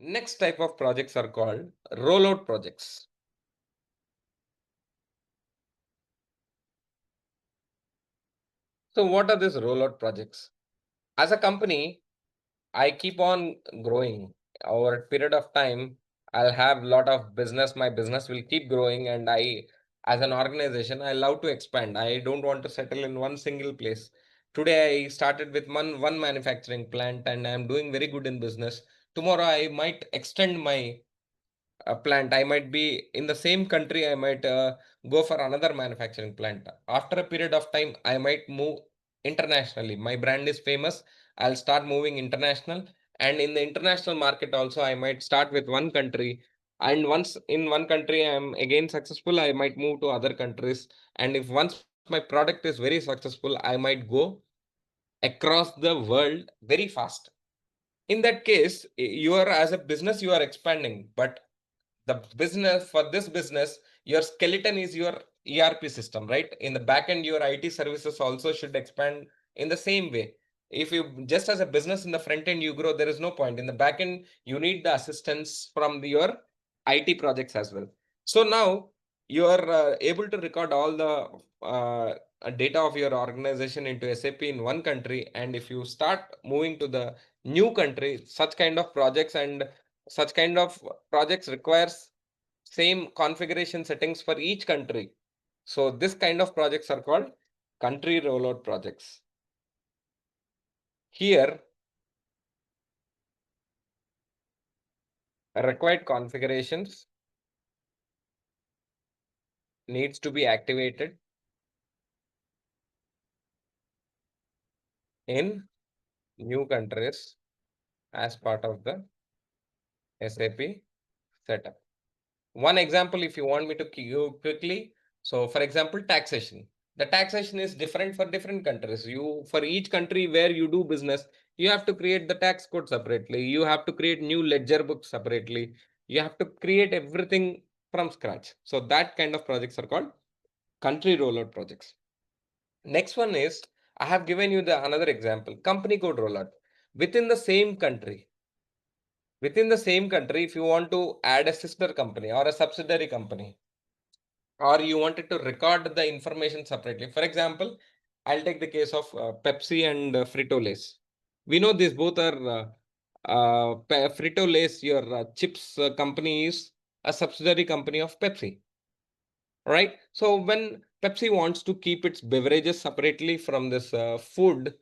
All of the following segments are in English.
Next type of projects are called rollout projects. So what are these rollout projects? As a company, I keep on growing over a period of time. I'll have a lot of business. My business will keep growing, and as an organization, I love to expand. I don't want to settle in one single place. Today, I started with one manufacturing plant, and I'm doing very good in business. Tomorrow, I might extend my plant. I might be in the same country. I might go for another manufacturing plant. After a period of time, I might move internationally. My brand is famous. I'll start moving international. And in the international market also, I might start with one country. And once in one country, I'm again successful, I might move to other countries. And if once my product is very successful, I might go across the world very fast. In that case, you are as a business, you are expanding, but the business for this business, your skeleton is your ERP system, right? In the back end, your IT services also should expand in the same way. If you just as a business in the front end you grow, there is no point. In the back end, you need the assistance from your IT projects as well. So now you are able to record all the data of your organization into SAP in one country, and if you start moving to the new country, such kind of projects and such kind of projects requires same configuration settings for each country. So this kind of projects are called country rollout projects. Here, required configurations needs to be activated in new countries as part of the SAP setup. One example, if you want me to give you quickly. So for example, taxation. The taxation is different for different countries. For each country where you do business, you have to create the tax code separately. You have to create new ledger books separately. You have to create everything from scratch. So that kind of projects are called country rollout projects. Next one is, I have given you the another example, company code rollout. Within the same country, if you want to add a sister company or a subsidiary company, or you wanted to record the information separately. For example, I'll take the case of Pepsi and Frito-Lays. We know these both are Frito-Lays, your chips company is a subsidiary company of Pepsi, right? So when Pepsi wants to keep its beverages separately from this food,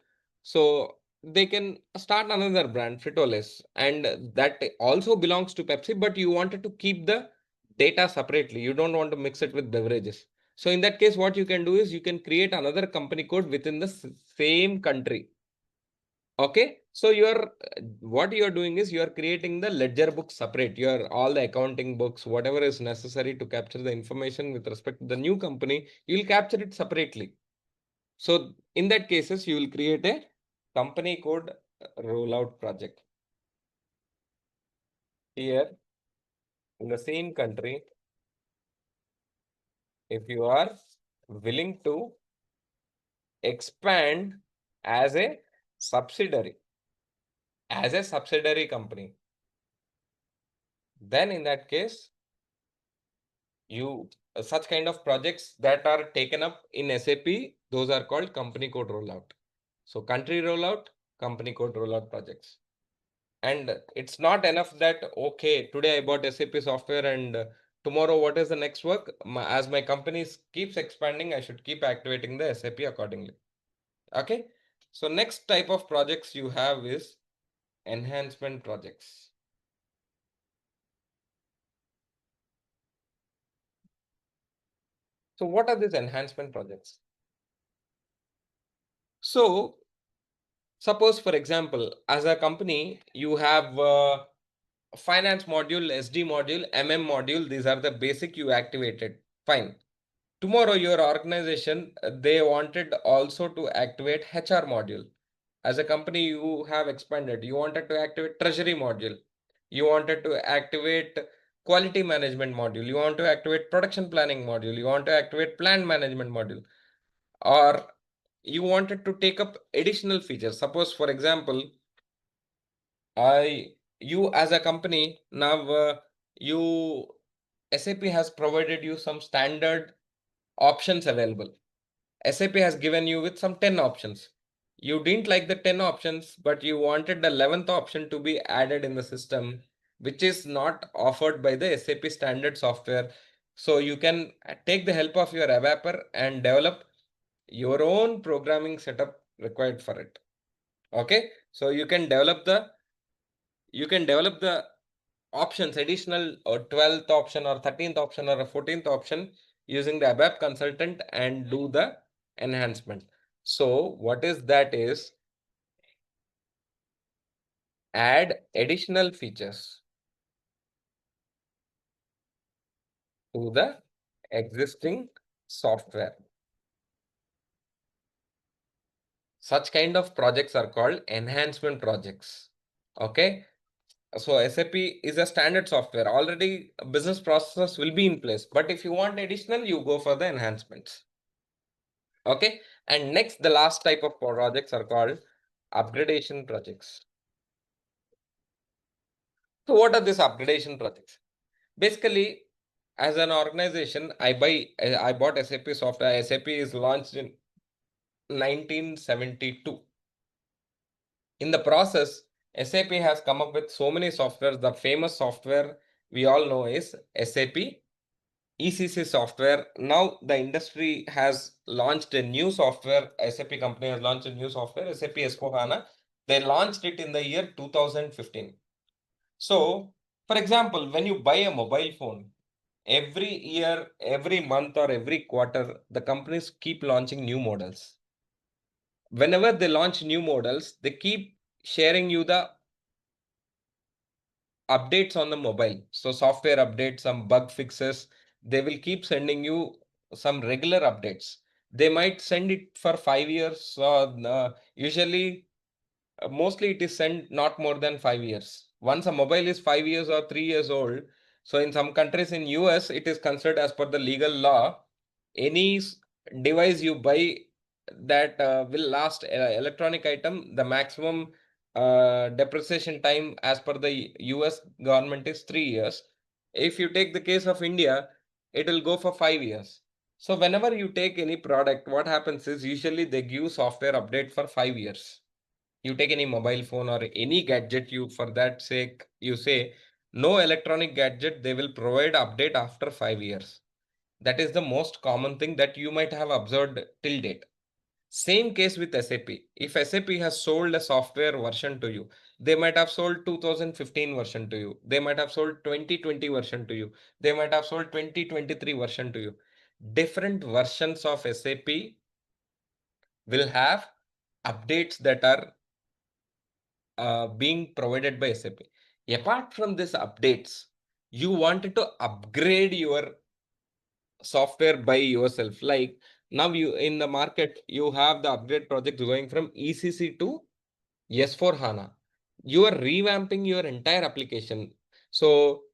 so they can start another brand, Frito-Lays, and that also belongs to Pepsi, but you wanted to keep the data separately. You don't want to mix it with beverages. So in that case, what you can do is you can create another company code within the same country. Okay, so what you're doing is you're creating the ledger book separate. Your all the accounting books, whatever is necessary to capture the information with respect to the new company, you'll capture it separately. So in that cases, you will create a company code rollout project. Here in the same country, if you are willing to expand as a subsidiary, company, then in that case, you such kind of projects that are taken up in SAP, those are called company code rollout. So country rollout, company code rollout projects. And it's not enough that, okay, today I bought SAP software and tomorrow what is the next work? As my company keeps expanding, I should keep activating the SAP accordingly. Okay. So next type of projects you have is enhancement projects. So what are these enhancement projects? So suppose, for example, as a company, you have finance module, SD module, MM module. These are the basic you activated. Fine. Tomorrow, your organization, they wanted also to activate HR module. As a company, you have expanded. You wanted to activate treasury module. You wanted to activate quality management module. You want to activate production planning module. You want to activate plan management module. Or you wanted to take up additional features. Suppose, for example, I you as a company now, you SAP has provided you some standard options available. SAP has given you with some 10 options. You didn't like the 10 options, but you wanted the 11th option to be added in the system, which is not offered by the SAP standard software. So you can take the help of your ABAPer and develop your own programming setup required for it. Okay, so you can develop the options, additional or 12th option or 13th option or a 14th option using the ABAP consultant and do the enhancement. So what is that is add additional features to the existing software. Such kind of projects are called enhancement projects. Okay. So SAP is a standard software. Already business processes will be in place. But if you want additional, you go for the enhancements. Okay. And next, the last type of projects are called upgradation projects. So what are these upgradation projects? Basically, as an organization, I bought SAP software. SAP is launched in 1972. In the process, SAP has come up with so many softwares. The famous software we all know is SAP ECC software. Now the industry has launched a new software. SAP company has launched a new software, SAP S/4HANA. They launched it in the year 2015. So, for example, when you buy a mobile phone, every year, every month, or every quarter, the companies keep launching new models. Whenever they launch new models, they keep sharing you the updates on the mobile. So software updates, some bug fixes, they will keep sending you some regular updates. They might send it for 5 years. Usually, mostly it is sent not more than 5 years. Once a mobile is 5 years or 3 years old, so in some countries in US, it is considered as per the legal law, any device you buy that will last electronic item, the maximum depreciation time as per the US government is 3 years. If you take the case of India, it will go for 5 years. So whenever you take any product, what happens is usually they give software update for 5 years. You take any mobile phone or any gadget, you for that sake you say no electronic gadget, they will provide update after 5 years. That is the most common thing that you might have observed till date. Same case with SAP. If SAP has sold a software version to you, they might have sold 2015 version to you. They might have sold 2020 version to you. They might have sold 2023 version to you. Different versions of SAP will have updates that are being provided by SAP. Apart from these updates, you wanted to upgrade your software by yourself. Like now you in the market, you have the upgrade projects going from ECC to S4 HANA. You are revamping your entire application. So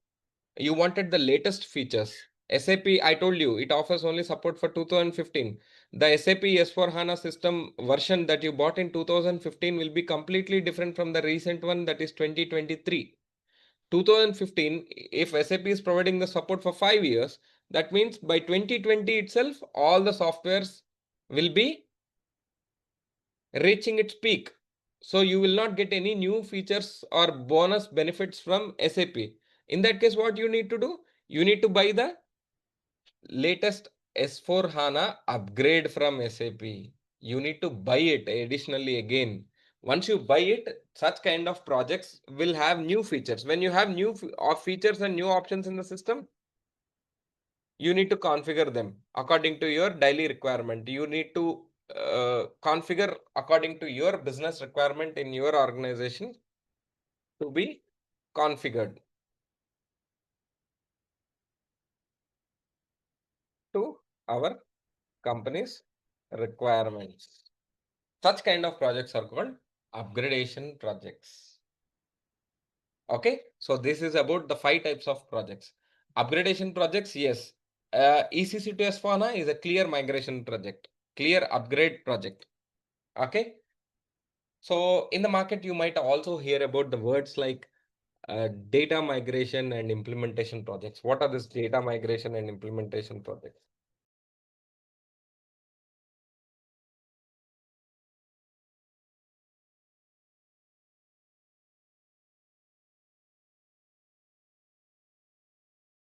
you wanted the latest features. SAP, I told you, it offers only support for 2015. The SAP S4 HANA system version that you bought in 2015 will be completely different from the recent one that is 2023. 2015, if SAP is providing the support for 5 years, that means by 2020 itself, all the softwares will be reaching its peak. So you will not get any new features or bonus benefits from SAP. In that case, what you need to do? You need to buy the latest S4 HANA upgrade from SAP. You need to buy it additionally again. Once you buy it, such kind of projects will have new features. When you have new features and new options in the system, you need to configure them according to your daily requirement. You need to configure according to your business requirement in your organization to be configured to our company's requirements. Such kind of projects are called upgradation projects. Okay, so this is about the 5 types of projects. Upgradation projects, yes. ECC to S/4HANA is a clear migration project, clear upgrade project. Okay, so in the market, you might also hear about the words like Data migration and implementation projects. What are this data migration and implementation projects?